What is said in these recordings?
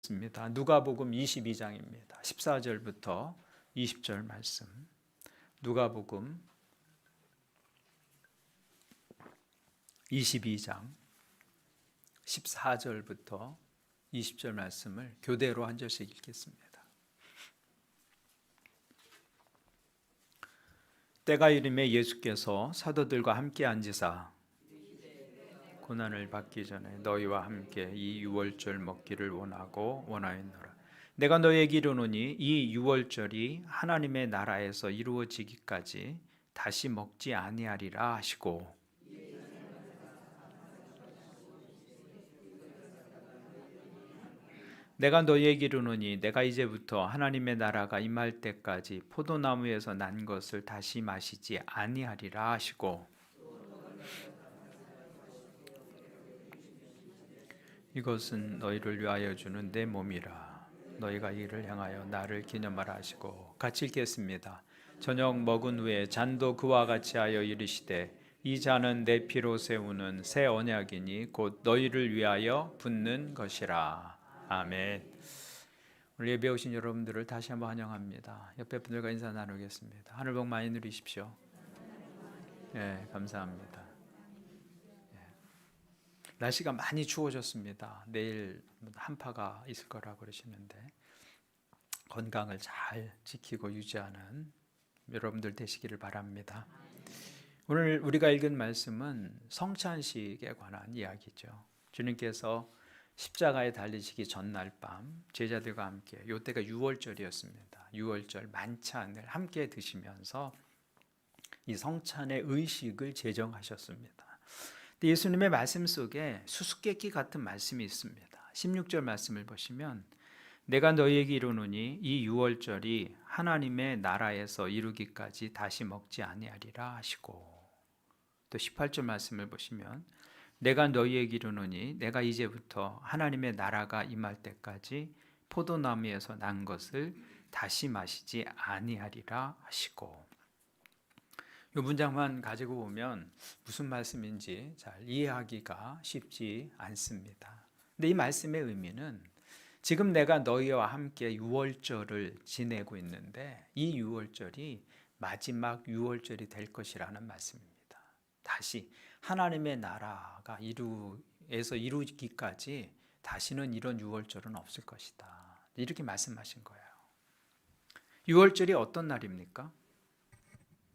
있습니다. 누가복음 22장입니다. 14절부터 20절 말씀. 누가복음 22장 14절부터 20절 말씀을 교대로 한 절씩 읽겠습니다. 때가 이름에 예수께서 사도들과 함께 앉으사 고난을 받기 전에 너희와 함께 이 유월절 먹기를 원하였노라. 내가 너희에게 이르노니 이 유월절이 하나님의 나라에서 이루어지기까지 다시 먹지 아니하리라 하시고, 내가 너희에게 이르노니 내가 이제부터 하나님의 나라가 임할 때까지 포도나무에서 난 것을 다시 마시지 아니하리라 하시고, 이것은 너희를 위하여 주는 내 몸이라. 너희가 이를 향하여 나를 기념하라 하시고. 같이 읽겠습니다. 저녁 먹은 후에 잔도 그와 같이 하여 이르시되 이 잔은 내 피로 세우는 새 언약이니 곧 너희를 위하여 붓는 것이라. 아멘. 오늘 예배 오신 여러분들을 다시 한번 환영합니다. 옆에 분들과 인사 나누겠습니다. 하늘 복 많이 누리십시오. 네, 감사합니다. 날씨가 많이 추워졌습니다. 내일 한파가 있을 거라고 그러시는데 건강을 잘 지키고 유지하는 여러분들 되시기를 바랍니다. 오늘 우리가 읽은 말씀은 성찬식에 관한 이야기죠. 주님께서 십자가에 달리시기 전날 밤 제자들과 함께, 이때가 유월절이었습니다. 유월절 만찬을 함께 드시면서 이 성찬의 의식을 제정하셨습니다. 예수님의 말씀 속에 수수께끼 같은 말씀이 있습니다. 16절 말씀을 보시면 내가 너희에게 이르노니 이 유월절이 하나님의 나라에서 이루기까지 다시 먹지 아니하리라 하시고, 또 18절 말씀을 보시면 내가 너희에게 이르노니 내가 이제부터 하나님의 나라가 임할 때까지 포도나무에서 난 것을 다시 마시지 아니하리라 하시고, 이 문장만 가지고 보면 무슨 말씀인지 잘 이해하기가 쉽지 않습니다. 근데 이 말씀의 의미는 지금 내가 너희와 함께 유월절을 지내고 있는데 이 유월절이 마지막 유월절이 될 것이라는 말씀입니다. 다시 하나님의 나라가 이루기까지 다시는 이런 유월절은 없을 것이다. 이렇게 말씀하신 거예요. 유월절이 어떤 날입니까?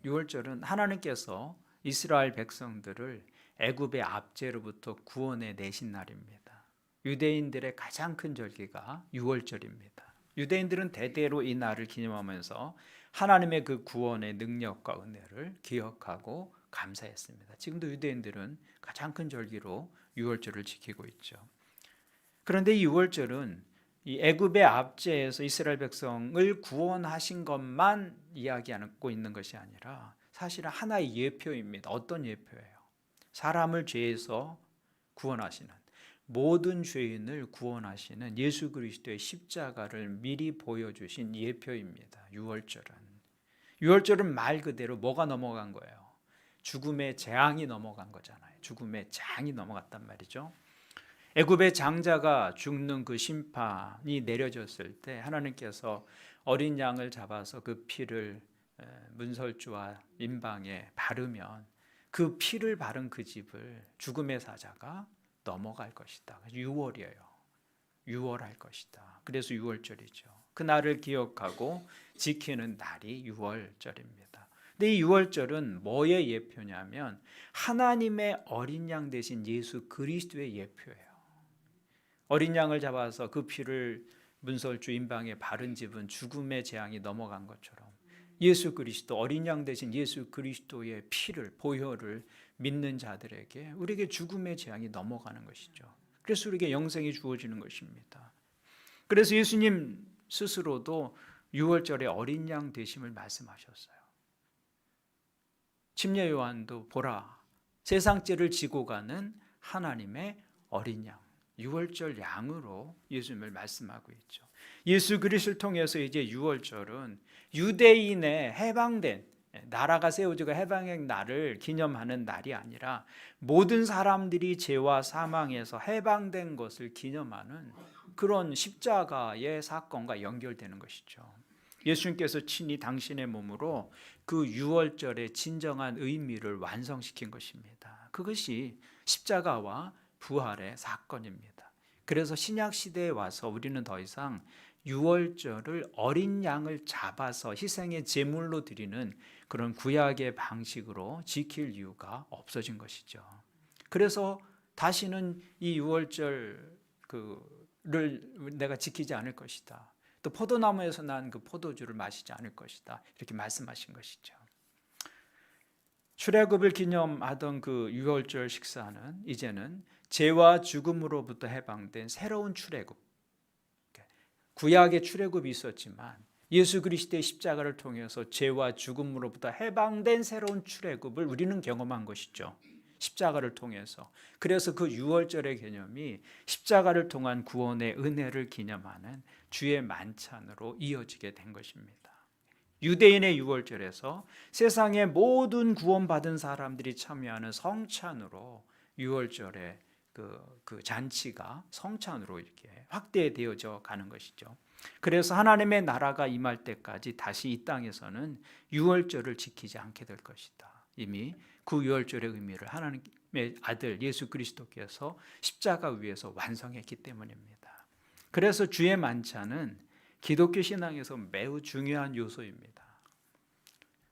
유월절은 하나님께서 이스라엘 백성들을 애굽의 압제로부터 구원해 내신 날입니다. 유대인들의 가장 큰 절기가 유월절입니다. 유대인들은 대대로 이 날을 기념하면서 하나님의 그 구원의 능력과 은혜를 기억하고 감사했습니다. 지금도 유대인들은 가장 큰 절기로 유월절을 지키고 있죠. 그런데 이 유월절은 이 애굽의 압제에서 이스라엘 백성을 구원하신 것만 이야기하고 있는 것이 아니라 사실은 하나의 예표입니다. 어떤 예표예요? 사람을 죄에서 구원하시는, 모든 죄인을 구원하시는 예수 그리스도의 십자가를 미리 보여주신 예표입니다. 유월절은 말 그대로 뭐가 넘어간 거예요? 죽음의 재앙이 넘어간 거잖아요. 죽음의 재앙이 넘어갔단 말이죠. 애굽의 장자가 죽는 그 심판이 내려졌을 때 하나님께서 어린 양을 잡아서 그 피를 문설주와 임방에 바르면 그 피를 바른 그 집을 죽음의 사자가 넘어갈 것이다. 유월이에요. 유월할 것이다. 그래서 유월절이죠. 그 날을 기억하고 지키는 날이 유월절입니다. 근데 이 유월절은 뭐의 예표냐면 하나님의 어린 양 되신 예수 그리스도의 예표예요. 어린 양을 잡아서 그 피를 문설주 임방에 바른 집은 죽음의 재앙이 넘어간 것처럼 예수 그리스도, 어린 양 되신 예수 그리스도의 피를, 보혈을 믿는 자들에게 우리에게 죽음의 재앙이 넘어가는 것이죠. 그래서 우리에게 영생이 주어지는 것입니다. 그래서 예수님 스스로도 유월절에 어린 양 되심을 말씀하셨어요. 침례 요한도 보라, 세상 죄를 지고 가는 하나님의 어린 양, 유월절 양으로 예수님을 말씀하고 있죠. 예수 그리스도를 통해서 이제 유월절은 유대인의 해방된, 나라가 세워지고 해방의 날을 기념하는 날이 아니라 모든 사람들이 죄와 사망에서 해방된 것을 기념하는 그런 십자가의 사건과 연결되는 것이죠. 예수님께서 친히 당신의 몸으로 그 유월절의 진정한 의미를 완성시킨 것입니다. 그것이 십자가와 부활의 사건입니다. 그래서 신약 시대에 와서 우리는 더 이상 유월절을 어린 양을 잡아서 희생의 제물로 드리는 그런 구약의 방식으로 지킬 이유가 없어진 것이죠. 그래서 다시는 이 유월절 를 내가 지키지 않을 것이다. 또 포도나무에서 난 그 포도주를 마시지 않을 것이다. 이렇게 말씀하신 것이죠. 출애굽을 기념하던 그 유월절 식사는 이제는 죄와 죽음으로부터 해방된 새로운 출애굽. 구약의 출애굽이 있었지만 예수 그리스도의 십자가를 통해서 죄와 죽음으로부터 해방된 새로운 출애굽을 우리는 경험한 것이죠. 십자가를 통해서. 그래서 그 유월절의 개념이 십자가를 통한 구원의 은혜를 기념하는 주의 만찬으로 이어지게 된 것입니다. 유대인의 유월절에서 세상의 모든 구원받은 사람들이 참여하는 성찬으로 유월절의 그 잔치가 성찬으로 이렇게 확대되어져 가는 것이죠. 그래서 하나님의 나라가 임할 때까지 다시 이 땅에서는 유월절을 지키지 않게 될 것이다. 이미 그 유월절의 의미를 하나님의 아들 예수 그리스도께서 십자가 위에서 완성했기 때문입니다. 그래서 주의 만찬은 기독교 신앙에서 매우 중요한 요소입니다.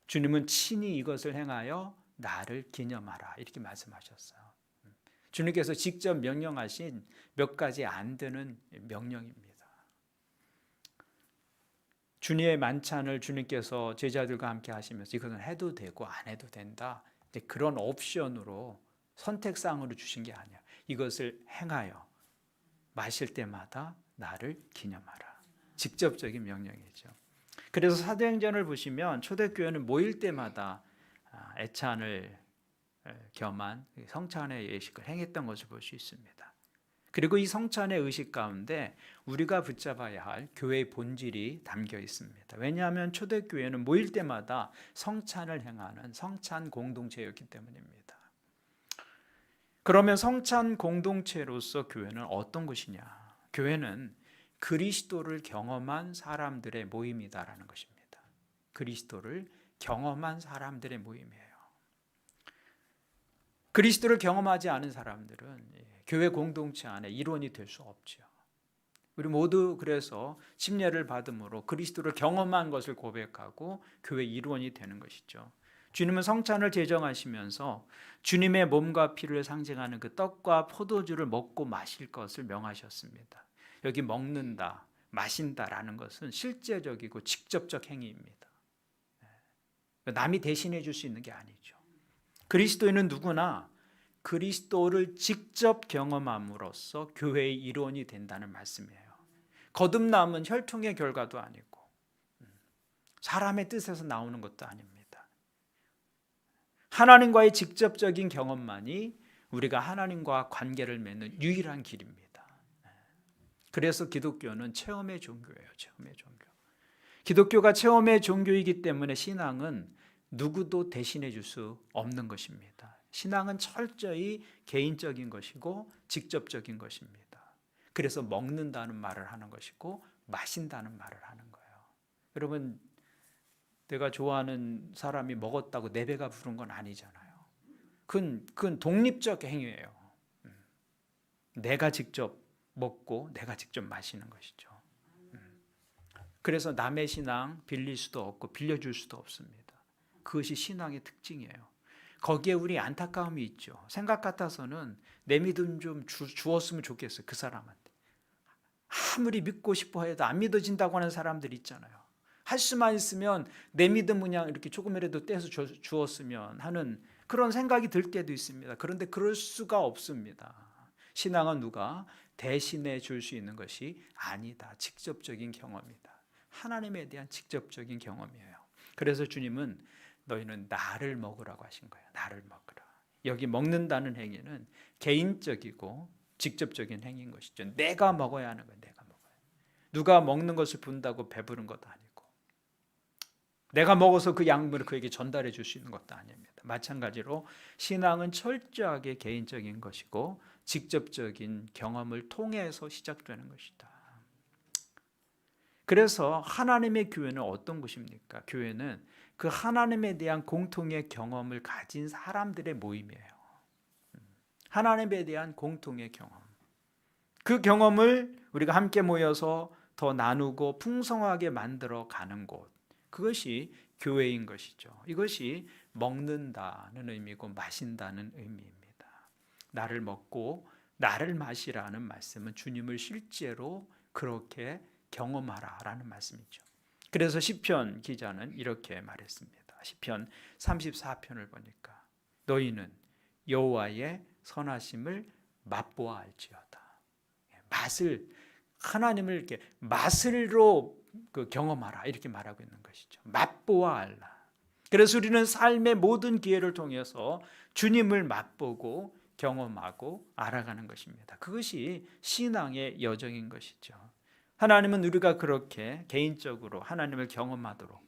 주님은 친히 이것을 행하여 나를 기념하라 이렇게 말씀하셨어요. 주님께서 직접 명령하신 몇 가지 안 되는 명령입니다. 주님의 만찬을 주님께서 제자들과 함께 하시면서 이것은 해도 되고 안 해도 된다. 그런 옵션으로 선택상으로 주신 게 아니야. 이것을 행하여 마실 때마다 나를 기념하라. 직접적인 명령이죠. 그래서 사도행전을 보시면 초대교회는 모일 때마다 애찬을 겸한 성찬의 예식을 행했던 것을 볼 수 있습니다. 그리고 이 성찬의 의식 가운데 우리가 붙잡아야 할 교회의 본질이 담겨 있습니다. 왜냐하면 초대교회는 모일 때마다 성찬을 행하는 성찬 공동체였기 때문입니다. 그러면 성찬 공동체로서 교회는 어떤 것이냐? 교회는 그리스도를 경험한 사람들의 모임이다라는 것입니다. 그리스도를 경험한 사람들의 모임이에요. 그리스도를 경험하지 않은 사람들은 교회 공동체 안에 일원이 될 수 없죠. 우리 모두 그래서 침례를 받음으로 그리스도를 경험한 것을 고백하고 교회 일원이 되는 것이죠. 주님은 성찬을 제정하시면서 주님의 몸과 피를 상징하는 그 떡과 포도주를 먹고 마실 것을 명하셨습니다. 여기 먹는다, 마신다라는 것은 실제적이고 직접적 행위입니다. 남이 대신해 줄 수 있는 게 아니죠. 그리스도인은 누구나 그리스도를 직접 경험함으로써 교회의 일원이 된다는 말씀이에요. 거듭남은 혈통의 결과도 아니고 사람의 뜻에서 나오는 것도 아닙니다. 하나님과의 직접적인 경험만이 우리가 하나님과 관계를 맺는 유일한 길입니다. 그래서 기독교는 체험의 종교예요. 체험의 종교. 기독교가 체험의 종교이기 때문에 신앙은 누구도 대신해 줄 수 없는 것입니다. 신앙은 철저히 개인적인 것이고 직접적인 것입니다. 그래서 먹는다는 말을 하는 것이고 마신다는 말을 하는 거예요. 여러분, 내가 좋아하는 사람이 먹었다고 내 배가 부른 건 아니잖아요. 그건 독립적 행위예요. 내가 직접 먹고 내가 직접 마시는 것이죠. 그래서 남의 신앙 빌릴 수도 없고 빌려줄 수도 없습니다. 그것이 신앙의 특징이에요. 거기에 우리 안타까움이 있죠. 생각 같아서는 내 믿음 좀 주었으면 좋겠어요. 그 사람한테. 아무리 믿고 싶어 해도 안 믿어진다고 하는 사람들 있잖아요. 할 수만 있으면 내 믿음 그냥 이렇게 조금이라도 떼서 주었으면 하는 그런 생각이 들 때도 있습니다. 그런데 그럴 수가 없습니다. 신앙은 누가 대신해 줄 수 있는 것이 아니다. 직접적인 경험이다. 하나님에 대한 직접적인 경험이에요. 그래서 주님은 너희는 나를 먹으라고 하신 거예요. 나를 먹으라. 여기 먹는다는 행위는 개인적이고 직접적인 행위인 것이죠. 내가 먹어야 하는 거예요. 내가 먹어야. 누가 먹는 것을 본다고 배부른 것도 아니고 내가 먹어서 그 양분을 그에게 전달해 줄 수 있는 것도 아닙니다. 마찬가지로 신앙은 철저하게 개인적인 것이고 직접적인 경험을 통해서 시작되는 것이다. 그래서 하나님의 교회는 어떤 곳입니까? 교회는 그 하나님에 대한 공통의 경험을 가진 사람들의 모임이에요. 하나님에 대한 공통의 경험. 그 경험을 우리가 함께 모여서 더 나누고 풍성하게 만들어 가는 곳. 그것이 교회인 것이죠. 이것이 먹는다는 의미고 마신다는 의미입니다. 나를 먹고 나를 마시라는 말씀은 주님을 실제로 그렇게 경험하라라는 말씀이죠. 그래서 시편 기자는 이렇게 말했습니다. 시편 34편을 보니까 너희는 여호와의 선하심을 맛보아 알지어다. 맛을 하나님을 이렇게 맛으로 경험하라 이렇게 말하고 있는 것이죠. 맛보아 알라. 그래서 우리는 삶의 모든 기회를 통해서 주님을 맛보고 경험하고 알아가는 것입니다. 그것이 신앙의 여정인 것이죠. 하나님은 우리가 그렇게 개인적으로 하나님을 경험하도록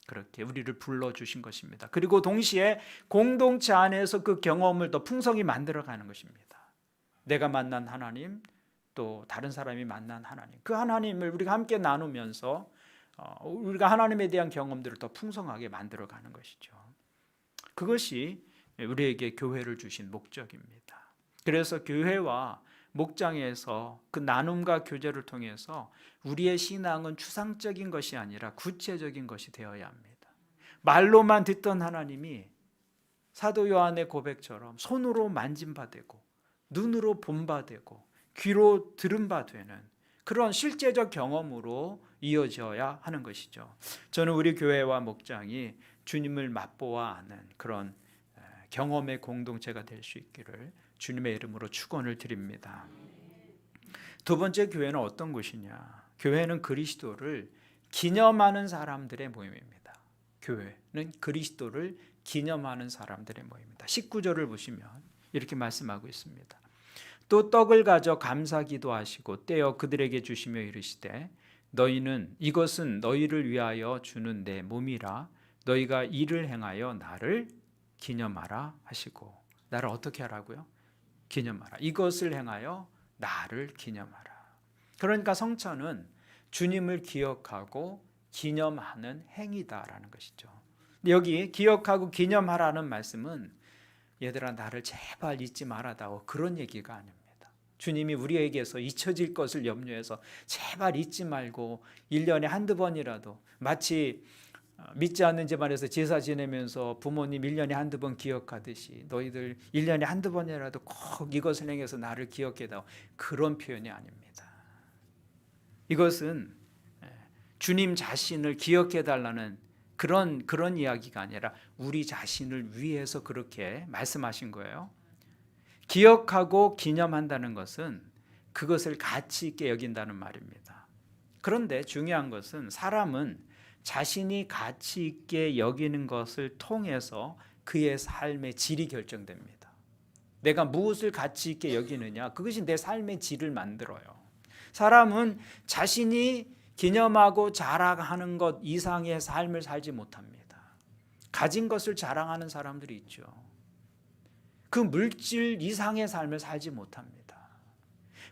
그렇게 우리를 불러주신 것입니다. 그리고 동시에 공동체 안에서 그 경험을 더 풍성히 만들어가는 것입니다. 내가 만난 하나님, 또 다른 사람이 만난 하나님, 그 하나님을 우리가 함께 나누면서 우리가 하나님에 대한 경험들을 더 풍성하게 만들어가는 것이죠. 그것이 우리에게 교회를 주신 목적입니다. 그래서 교회와 목장에서 그 나눔과 교제를 통해서 우리의 신앙은 추상적인 것이 아니라 구체적인 것이 되어야 합니다. 말로만 듣던 하나님이 사도 요한의 고백처럼 손으로 만진 바 되고 눈으로 본 바 되고 귀로 들은 바 되는 그런 실제적 경험으로 이어져야 하는 것이죠. 저는 우리 교회와 목장이 주님을 맛보아 아는 그런 경험의 공동체가 될 수 있기를 주님의 이름으로 축원을 드립니다. 두 번째 교회는 어떤 곳이냐? 교회는 그리스도를 기념하는 사람들의 모임입니다. 교회는 그리스도를 기념하는 사람들의 모임입니다. 19절을 보시면 이렇게 말씀하고 있습니다. 또 떡을 가져 감사기도 하시고 떼어 그들에게 주시며 이르시되 너희는 이것은 너희를 위하여 주는 내 몸이라 너희가 이를 행하여 나를 기념하라 하시고 나를 어떻게 하라고요? 기념하라. 이것을 행하여 나를 기념하라. 그러니까 성찬은 주님을 기억하고 기념하는 행위다라는 것이죠. 여기 기억하고 기념하라는 말씀은 얘들아 나를 제발 잊지 말아다오 그런 얘기가 아닙니다. 주님이 우리에게서 잊혀질 것을 염려해서 제발 잊지 말고 1년에 한두 번이라도 마치 믿지 않는 집안에서 제사 지내면서 부모님 1년에 한두 번 기억하듯이 너희들 1년에 한두 번이라도 꼭 이것을 행해서 나를 기억해다오 그런 표현이 아닙니다. 이것은 주님 자신을 기억해달라는 그런 이야기가 아니라 우리 자신을 위해서 그렇게 말씀하신 거예요. 기억하고 기념한다는 것은 그것을 가치 있게 여긴다는 말입니다. 그런데 중요한 것은 사람은 자신이 가치 있게 여기는 것을 통해서 그의 삶의 질이 결정됩니다. 내가 무엇을 가치 있게 여기느냐 그것이 내 삶의 질을 만들어요. 사람은 자신이 기념하고 자랑하는 것 이상의 삶을 살지 못합니다. 가진 것을 자랑하는 사람들이 있죠. 그 물질 이상의 삶을 살지 못합니다.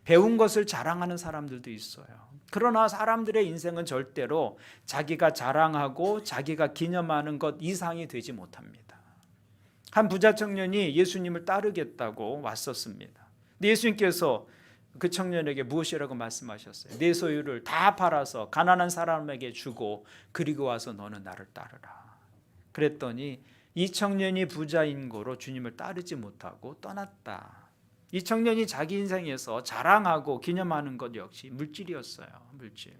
배운 것을 자랑하는 사람들도 있어요. 그러나 사람들의 인생은 절대로 자기가 자랑하고 자기가 기념하는 것 이상이 되지 못합니다. 한 부자 청년이 예수님을 따르겠다고 왔었습니다. 근데 예수님께서 그 청년에게 무엇이라고 말씀하셨어요? 내 소유를 다 팔아서 가난한 사람에게 주고 그리고 와서 너는 나를 따르라. 그랬더니 이 청년이 부자인 거로 주님을 따르지 못하고 떠났다. 이 청년이 자기 인생에서 자랑하고 기념하는 것 역시 물질이었어요. 물질.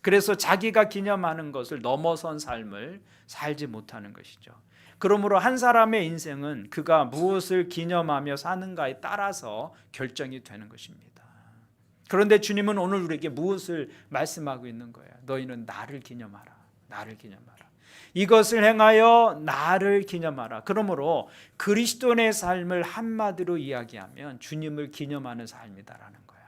그래서 자기가 기념하는 것을 넘어선 삶을 살지 못하는 것이죠. 그러므로 한 사람의 인생은 그가 무엇을 기념하며 사는가에 따라서 결정이 되는 것입니다. 그런데 주님은 오늘 우리에게 무엇을 말씀하고 있는 거예요? 너희는 나를 기념하라. 나를 기념하라. 이것을 행하여 나를 기념하라. 그러므로 그리스도의 삶을 한마디로 이야기하면 주님을 기념하는 삶이다라는 거예요.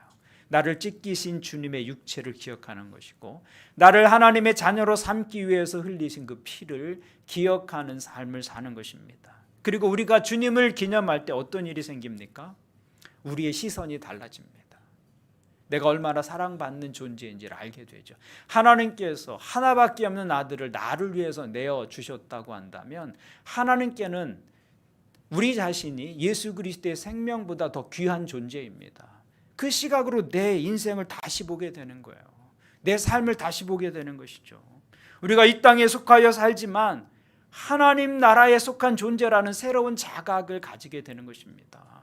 나를 찢기신 주님의 육체를 기억하는 것이고 나를 하나님의 자녀로 삼기 위해서 흘리신 그 피를 기억하는 삶을 사는 것입니다. 그리고 우리가 주님을 기념할 때 어떤 일이 생깁니까? 우리의 시선이 달라집니다. 내가 얼마나 사랑받는 존재인지를 알게 되죠. 하나님께서 하나밖에 없는 아들을 나를 위해서 내어주셨다고 한다면 하나님께는 우리 자신이 예수 그리스도의 생명보다 더 귀한 존재입니다. 그 시각으로 내 인생을 다시 보게 되는 거예요. 내 삶을 다시 보게 되는 것이죠. 우리가 이 땅에 속하여 살지만 하나님 나라에 속한 존재라는 새로운 자각을 가지게 되는 것입니다.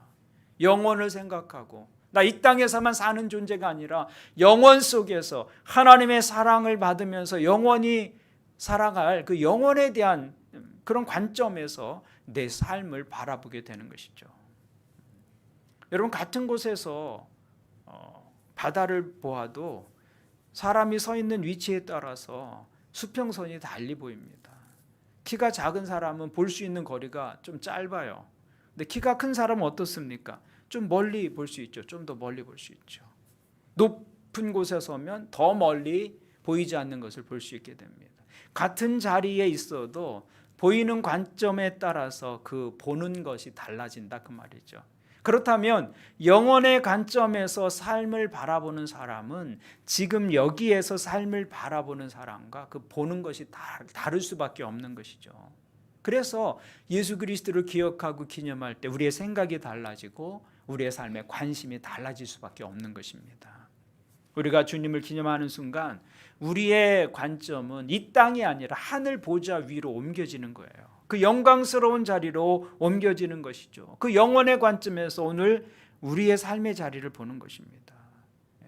영혼을 생각하고 나 이 땅에서만 사는 존재가 아니라 영원 속에서 하나님의 사랑을 받으면서 영원히 살아갈 그 영혼에 대한 그런 관점에서 내 삶을 바라보게 되는 것이죠. 여러분, 같은 곳에서 바다를 보아도 사람이 서 있는 위치에 따라서 수평선이 달리 보입니다. 키가 작은 사람은 볼 수 있는 거리가 좀 짧아요. 근데 키가 큰 사람은 어떻습니까? 좀 멀리 볼 수 있죠. 좀 더 멀리 볼 수 있죠. 높은 곳에 서면 더 멀리 보이지 않는 것을 볼 수 있게 됩니다. 같은 자리에 있어도 보이는 관점에 따라서 그 보는 것이 달라진다 그 말이죠. 그렇다면 영혼의 관점에서 삶을 바라보는 사람은 지금 여기에서 삶을 바라보는 사람과 그 보는 것이 다를 수밖에 없는 것이죠. 그래서 예수 그리스도를 기억하고 기념할 때 우리의 생각이 달라지고 우리의 삶에 관심이 달라질 수밖에 없는 것입니다. 우리가 주님을 기념하는 순간 우리의 관점은 이 땅이 아니라 하늘 보좌 위로 옮겨지는 거예요. 그 영광스러운 자리로 옮겨지는 것이죠. 그 영혼의 관점에서 오늘 우리의 삶의 자리를 보는 것입니다.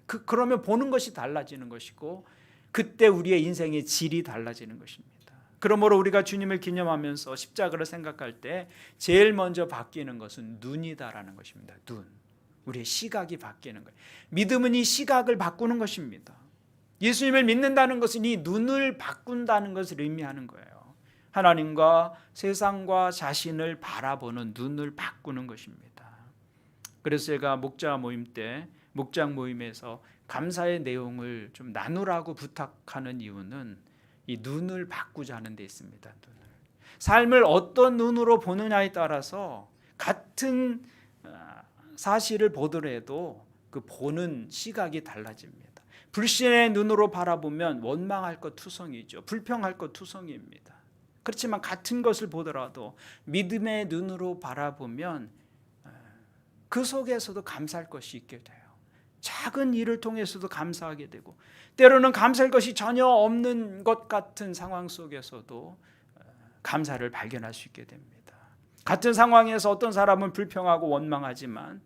그러면 보는 것이 달라지는 것이고 그때 우리의 인생의 질이 달라지는 것입니다. 그러므로 우리가 주님을 기념하면서 십자가를 생각할 때 제일 먼저 바뀌는 것은 눈이다라는 것입니다. 눈. 우리의 시각이 바뀌는 거예요. 믿음은 이 시각을 바꾸는 것입니다. 예수님을 믿는다는 것은 이 눈을 바꾼다는 것을 의미하는 거예요. 하나님과 세상과 자신을 바라보는 눈을 바꾸는 것입니다. 그래서 제가 목장 모임에서 감사의 내용을 좀 나누라고 부탁하는 이유는 이 눈을 바꾸자는 데 있습니다. 눈을. 삶을 어떤 눈으로 보느냐에 따라서 같은 사실을 보더라도 그 보는 시각이 달라집니다. 불신의 눈으로 바라보면 원망할 것 투성이죠. 불평할 것 투성이입니다. 그렇지만 같은 것을 보더라도 믿음의 눈으로 바라보면 그 속에서도 감사할 것이 있게 돼요. 작은 일을 통해서도 감사하게 되고 때로는 감사할 것이 전혀 없는 것 같은 상황 속에서도 감사를 발견할 수 있게 됩니다. 같은 상황에서 어떤 사람은 불평하고 원망하지만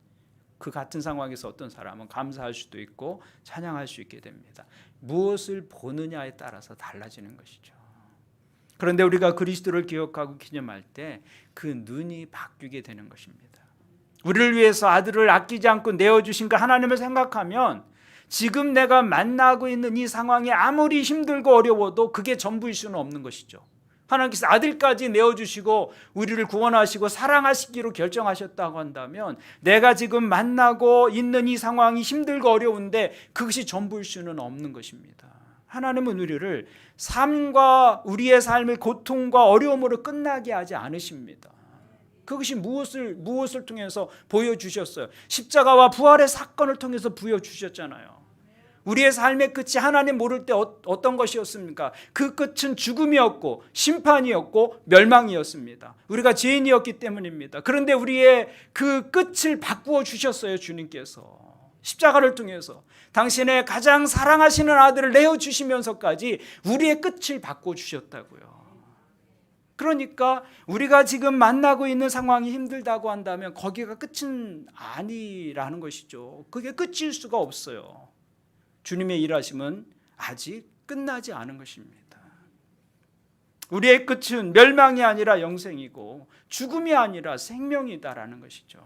그 같은 상황에서 어떤 사람은 감사할 수도 있고 찬양할 수 있게 됩니다. 무엇을 보느냐에 따라서 달라지는 것이죠. 그런데 우리가 그리스도를 기억하고 기념할 때 그 눈이 바뀌게 되는 것입니다. 우리를 위해서 아들을 아끼지 않고 내어주신 그 하나님을 생각하면 지금 내가 만나고 있는 이 상황이 아무리 힘들고 어려워도 그게 전부일 수는 없는 것이죠. 하나님께서 아들까지 내어주시고 우리를 구원하시고 사랑하시기로 결정하셨다고 한다면 내가 지금 만나고 있는 이 상황이 힘들고 어려운데 그것이 전부일 수는 없는 것입니다. 하나님은 우리를 삶과 우리의 삶을 고통과 어려움으로 끝나게 하지 않으십니다. 그것이 무엇을 통해서 보여주셨어요? 십자가와 부활의 사건을 통해서 보여주셨잖아요. 우리의 삶의 끝이 하나님 모를 때 어떤 것이었습니까? 그 끝은 죽음이었고 심판이었고 멸망이었습니다. 우리가 죄인이었기 때문입니다. 그런데 우리의 그 끝을 바꾸어 주셨어요. 주님께서 십자가를 통해서 당신의 가장 사랑하시는 아들을 내어주시면서까지 우리의 끝을 바꾸어 주셨다고요. 그러니까 우리가 지금 만나고 있는 상황이 힘들다고 한다면 거기가 끝은 아니라는 것이죠. 그게 끝일 수가 없어요. 주님의 일하심은 아직 끝나지 않은 것입니다. 우리의 끝은 멸망이 아니라 영생이고 죽음이 아니라 생명이다라는 것이죠.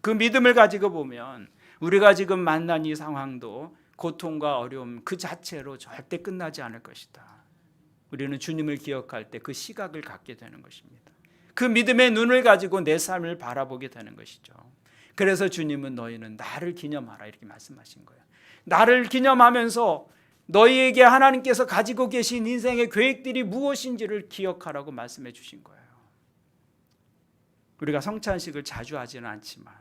그 믿음을 가지고 보면 우리가 지금 만난 이 상황도 고통과 어려움 그 자체로 절대 끝나지 않을 것이다. 우리는 주님을 기억할 때 그 시각을 갖게 되는 것입니다. 그 믿음의 눈을 가지고 내 삶을 바라보게 되는 것이죠. 그래서 주님은 너희는 나를 기념하라 이렇게 말씀하신 거예요. 나를 기념하면서 너희에게 하나님께서 가지고 계신 인생의 계획들이 무엇인지를 기억하라고 말씀해 주신 거예요. 우리가 성찬식을 자주 하지는 않지만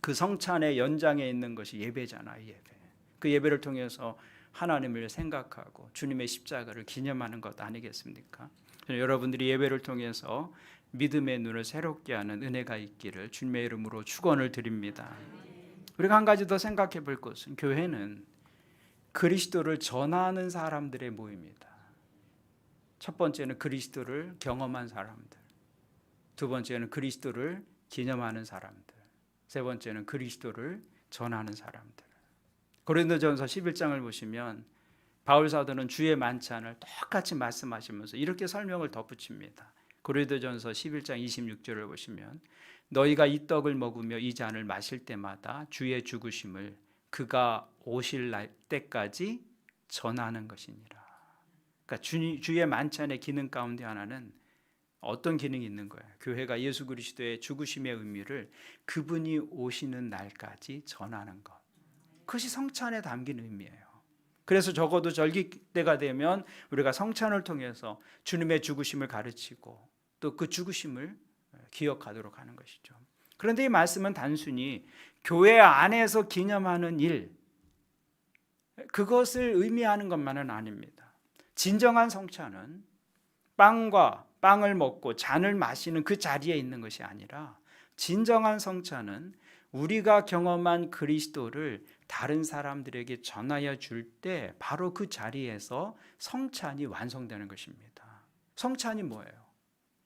그 성찬의 연장에 있는 것이 예배잖아요. 예배. 그 예배를 통해서 하나님을 생각하고 주님의 십자가를 기념하는 것 아니겠습니까? 여러분들이 예배를 통해서 믿음의 눈을 새롭게 하는 은혜가 있기를 주님의 이름으로 축원을 드립니다. 우리가 한 가지 더 생각해 볼 것은 교회는 그리스도를 전하는 사람들의 모임이다. 첫 번째는 그리스도를 경험한 사람들, 두 번째는 그리스도를 기념하는 사람들, 세 번째는 그리스도를 전하는 사람들. 고린도전서 11장을 보시면 바울 사도는 주의 만찬을 똑같이 말씀하시면서 이렇게 설명을 덧붙입니다. 고린도전서 11장 26절을 보시면 너희가 이 떡을 먹으며 이 잔을 마실 때마다 주의 죽으심을 그가 오실 때까지 전하는 것이니라. 그러니까 주의 만찬의 기능 가운데 하나는 어떤 기능이 있는 거예요? 교회가 예수 그리스도의 죽으심의 의미를 그분이 오시는 날까지 전하는 것. 그것이 성찬에 담긴 의미예요. 그래서 적어도 절기 때가 되면 우리가 성찬을 통해서 주님의 죽으심을 가르치고 또 그 죽으심을 기억하도록 하는 것이죠. 그런데 이 말씀은 단순히 교회 안에서 기념하는 일, 그것을 의미하는 것만은 아닙니다. 진정한 성찬은 빵을 먹고 잔을 마시는 그 자리에 있는 것이 아니라 진정한 성찬은 우리가 경험한 그리스도를 다른 사람들에게 전하여 줄 때 바로 그 자리에서 성찬이 완성되는 것입니다. 성찬이 뭐예요?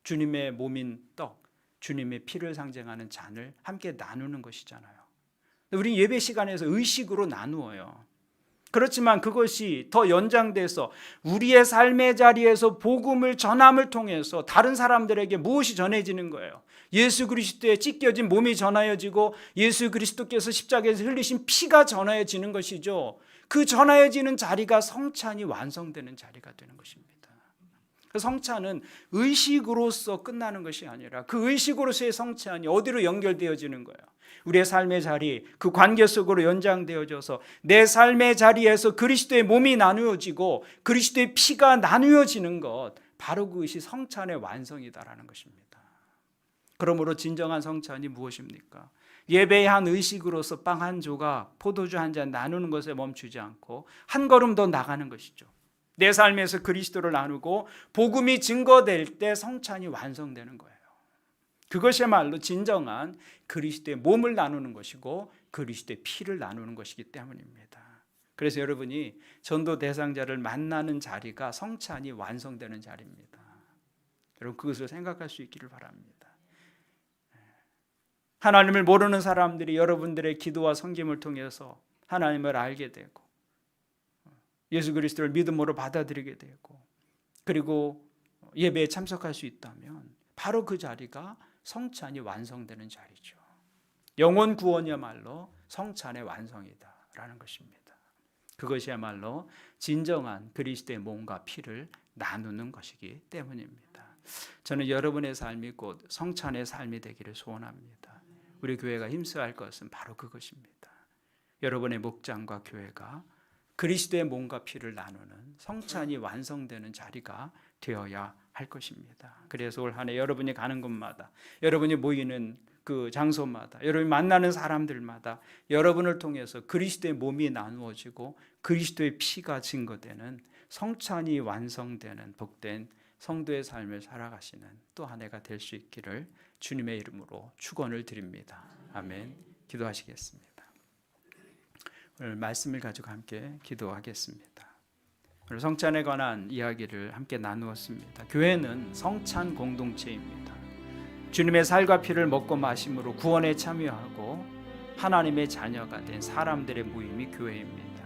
주님의 몸인 떡, 주님의 피를 상징하는 잔을 함께 나누는 것이잖아요. 우리 예배 시간에서 의식으로 나누어요. 그렇지만 그것이 더 연장돼서 우리의 삶의 자리에서 복음을 전함을 통해서 다른 사람들에게 무엇이 전해지는 거예요? 예수 그리스도의 찢겨진 몸이 전하여지고 예수 그리스도께서 십자가에서 흘리신 피가 전하여지는 것이죠. 그 전하여지는 자리가 성찬이 완성되는 자리가 되는 것입니다. 성찬은 의식으로서 끝나는 것이 아니라 그 의식으로서의 성찬이 어디로 연결되어지는 거예요? 우리의 삶의 자리, 그 관계 속으로 연장되어져서 내 삶의 자리에서 그리스도의 몸이 나누어지고 그리스도의 피가 나누어지는 것, 바로 그것이 성찬의 완성이다라는 것입니다. 그러므로 진정한 성찬이 무엇입니까? 예배의 한 의식으로서 빵 한 조각, 포도주 한 잔 나누는 것에 멈추지 않고 한 걸음 더 나가는 것이죠. 내 삶에서 그리스도를 나누고 복음이 증거될 때 성찬이 완성되는 거예요. 그것이야말로 진정한 그리스도의 몸을 나누는 것이고 그리스도의 피를 나누는 것이기 때문입니다. 그래서 여러분이 전도 대상자를 만나는 자리가 성찬이 완성되는 자리입니다. 여러분 그것을 생각할 수 있기를 바랍니다. 하나님을 모르는 사람들이 여러분들의 기도와 섬김을 통해서 하나님을 알게 되고 예수 그리스도를 믿음으로 받아들이게 되고 그리고 예배에 참석할 수 있다면 바로 그 자리가 성찬이 완성되는 자리죠. 영혼 구원이야말로 성찬의 완성이다라는 것입니다. 그것이야말로 진정한 그리스도의 몸과 피를 나누는 것이기 때문입니다. 저는 여러분의 삶이 곧 성찬의 삶이 되기를 소원합니다. 우리 교회가 힘써야 할 것은 바로 그것입니다. 여러분의 목장과 교회가 그리스도의 몸과 피를 나누는 성찬이 완성되는 자리가 되어야 할 것입니다. 그래서 올 한 해 여러분이 가는 곳마다, 여러분이 모이는 그 장소마다, 여러분이 만나는 사람들마다 여러분을 통해서 그리스도의 몸이 나누어지고 그리스도의 피가 증거되는 성찬이 완성되는 복된 성도의 삶을 살아가시는 또 한 해가 될 수 있기를 주님의 이름으로 축원을 드립니다. 아멘. 기도하시겠습니다. 오늘 말씀을 가지고 함께 기도하겠습니다. 오늘 성찬에 관한 이야기를 함께 나누었습니다. 교회는 성찬 공동체입니다. 주님의 살과 피를 먹고 마심으로 구원에 참여하고 하나님의 자녀가 된 사람들의 모임이 교회입니다.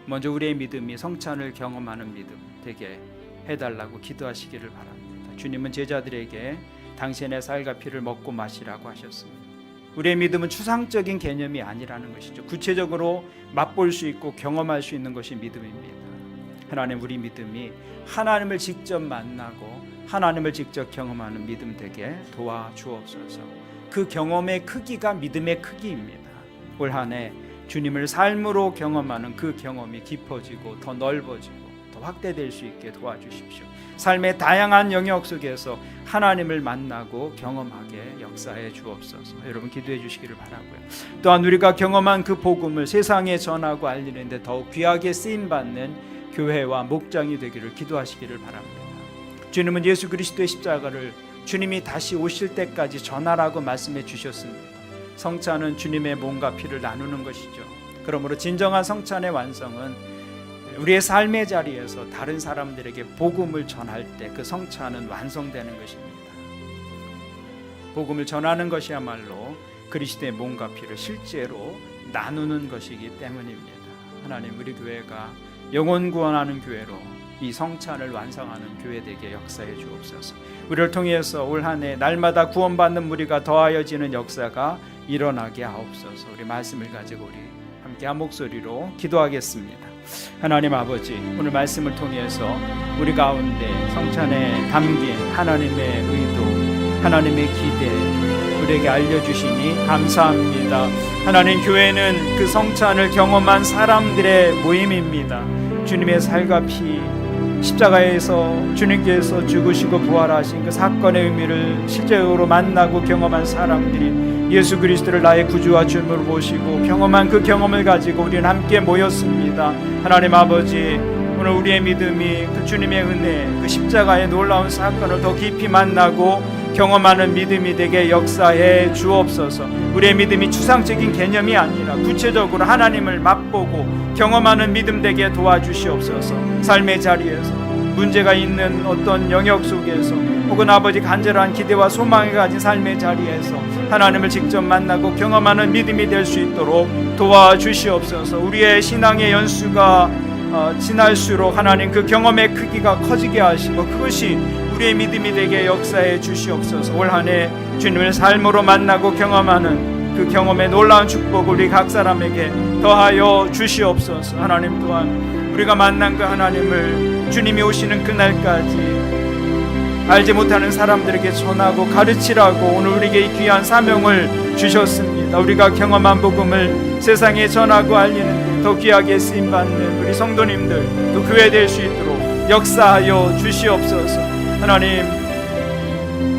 먼저 우리의 믿음이 성찬을 경험하는 믿음 되게 해달라고 기도하시기를 바랍니다. 주님은 제자들에게 당신의 살과 피를 먹고 마시라고 하셨습니다. 우리의 믿음은 추상적인 개념이 아니라는 것이죠. 구체적으로 맛볼 수 있고 경험할 수 있는 것이 믿음입니다. 하나님, 우리 믿음이 하나님을 직접 만나고 하나님을 직접 경험하는 믿음 되게 도와주옵소서. 그 경험의 크기가 믿음의 크기입니다. 올 한 해 주님을 삶으로 경험하는 그 경험이 깊어지고 더 넓어지고 더 확대될 수 있게 도와주십시오. 삶의 다양한 영역 속에서 하나님을 만나고 경험하게 역사해 주옵소서. 여러분 기도해 주시기를 바라고요. 또한 우리가 경험한 그 복음을 세상에 전하고 알리는데 더욱 귀하게 쓰임받는 교회와 목장이 되기를 기도하시기를 바랍니다. 주님은 예수 그리스도의 십자가를 주님이 다시 오실 때까지 전하라고 말씀해 주셨습니다. 성찬은 주님의 몸과 피를 나누는 것이죠. 그러므로 진정한 성찬의 완성은 우리의 삶의 자리에서 다른 사람들에게 복음을 전할 때 그 성찬은 완성되는 것입니다. 복음을 전하는 것이야말로 그리스도의 몸과 피를 실제로 나누는 것이기 때문입니다. 하나님, 우리 교회가 영혼 구원하는 교회로 이 성찬을 완성하는 교회 되게 역사해 주옵소서. 우리를 통해서 올 한 해 날마다 구원받는 무리가 더하여지는 역사가 일어나게 하옵소서. 우리 말씀을 가지고 우리 함께 한 목소리로 기도하겠습니다. 하나님 아버지, 오늘 말씀을 통해서 우리 가운데 성찬에 담긴 하나님의 의도, 하나님의 기대 우리에게 알려주시니 감사합니다. 하나님, 교회는 그 성찬을 경험한 사람들의 모임입니다. 주님의 살과 피, 십자가에서 주님께서 죽으시고 부활하신 그 사건의 의미를 실제로 만나고 경험한 사람들이 예수 그리스도를 나의 구주와 주님으로 모시고 경험한 그 경험을 가지고 우리는 함께 모였습니다. 하나님 아버지, 오늘 우리의 믿음이 그 주님의 은혜, 그 십자가의 놀라운 사건을 더 깊이 만나고 경험하는 믿음이 되게 역사해 주옵소서. 우리의 믿음이 추상적인 개념이 아니라 구체적으로 하나님을 맛보고 경험하는 믿음 되게 도와주시옵소서. 삶의 자리에서 문제가 있는 어떤 영역 속에서 혹은 아버지 간절한 기대와 소망을 가진 삶의 자리에서 하나님을 직접 만나고 경험하는 믿음이 될 수 있도록 도와주시옵소서. 우리의 신앙의 연수가 지날수록 하나님 그 경험의 크기가 커지게 하시고 그것이 우리의 믿음이 되게 역사해 주시옵소서. 올 한 해 주님을 삶으로 만나고 경험하는 그 경험의 놀라운 축복을 우리 각 사람에게 더하여 주시옵소서. 하나님, 또한 우리가 만난 그 하나님을 주님이 오시는 그날까지 알지 못하는 사람들에게 전하고 가르치라고 오늘 우리에게 이 귀한 사명을 주셨습니다. 우리가 경험한 복음을 세상에 전하고 알리는 더 귀하게 쓰임받는 우리 성도님들 또 교회 될 수 있도록 역사하여 주시옵소서. 하나님,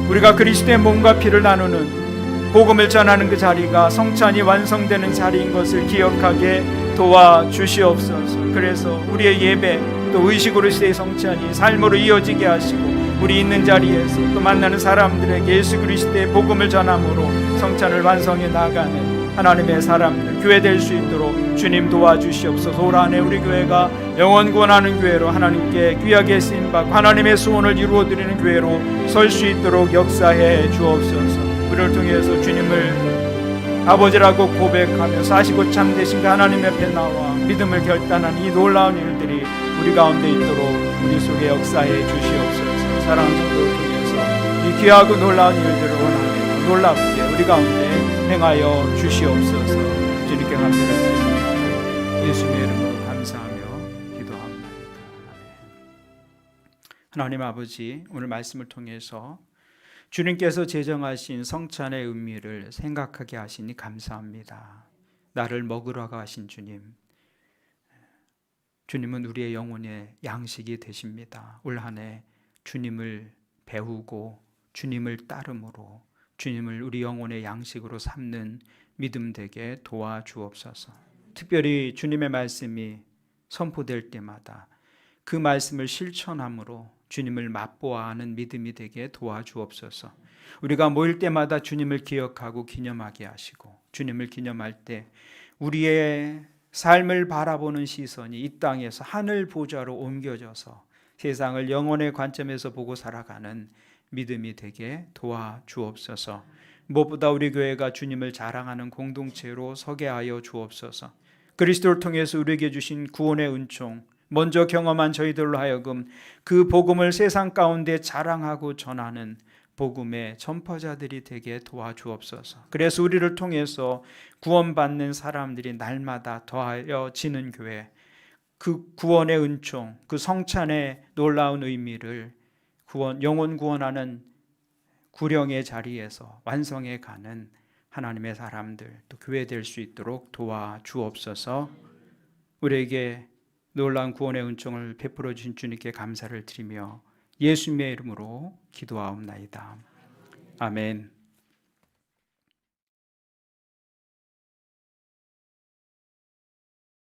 우리가 그리스도의 몸과 피를 나누는 복음을 전하는 그 자리가 성찬이 완성되는 자리인 것을 기억하게 도와주시옵소서. 그래서 우리의 예배 또 의식으로서의 성찬이 삶으로 이어지게 하시고 우리 있는 자리에서 또 만나는 사람들에게 예수 그리스도의 복음을 전함으로 성찬을 완성해 나가는 하나님의 사람들 교회 될 수 있도록 주님 도와주시옵소서. 올 한 해 우리 교회가 영원 구원하는 교회로 하나님께 귀하게 쓰임받고 하나님의 소원을 이루어드리는 교회로 설 수 있도록 역사해 주옵소서. 우리를 통해서 주님을 아버지라고 고백하며 사시고 참되신 그 하나님 앞에 나와 믿음을 결단하는 이 놀라운 일들이 우리 가운데 있도록 우리 속에 역사해 주시옵소서. 사랑하는 성도를 통해서 이 귀하고 놀라운 일들을 원하며 놀랍게 우리 가운데 행하여 주시옵소서. 주님께 감사드립니다. 예수님의 이름으로 감사하며 기도합니다. 하나님 아버지, 오늘 말씀을 통해서 주님께서 제정하신 성찬의 의미를 생각하게 하시니 감사합니다. 나를 먹으러 가신 주님, 주님은 우리의 영혼의 양식이 되십니다. 올 한 해 주님을 배우고 주님을 따름으로 주님을 우리 영혼의 양식으로 삼는 믿음 되게 도와주옵소서. 특별히 주님의 말씀이 선포될 때마다 그 말씀을 실천함으로 주님을 맛보아하는 믿음이 되게 도와주옵소서. 우리가 모일 때마다 주님을 기억하고 기념하게 하시고 주님을 기념할 때 우리의 삶을 바라보는 시선이 이 땅에서 하늘 보좌로 옮겨져서 세상을 영혼의 관점에서 보고 살아가는 믿음이 되게 도와주옵소서. 무엇보다 우리 교회가 주님을 자랑하는 공동체로 서게 하여 주옵소서. 그리스도를 통해서 우리에게 주신 구원의 은총, 먼저 경험한 저희들로 하여금 그 복음을 세상 가운데 자랑하고 전하는 복음의 전파자들이 되게 도와주옵소서. 그래서 우리를 통해서 구원받는 사람들이 날마다 더하여지는 교회, 그 구원의 은총, 그 성찬의 놀라운 의미를 영혼 구원하는 구령의 자리에서 완성해 가는 하나님의 사람들 또 교회 될 수 있도록 도와주옵소서. 우리에게 놀라운 구원의 은총을 베풀어 주신 주님께 감사를 드리며 예수님의 이름으로 기도하옵나이다. 아멘.